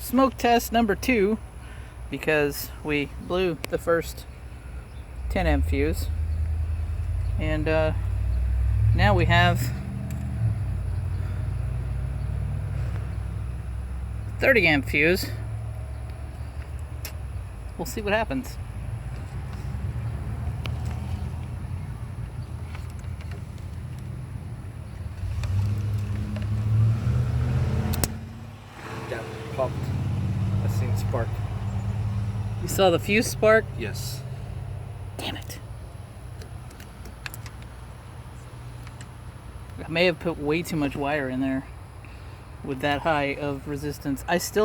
smoke test number 2 because we blew the first 10 amp fuse, and now we have 30 amp fuse. We'll see what happens. Yeah, popped. I seen spark. You saw the fuse spark? Yes. Damn it. I may have put way too much wire in there with that high of resistance. I still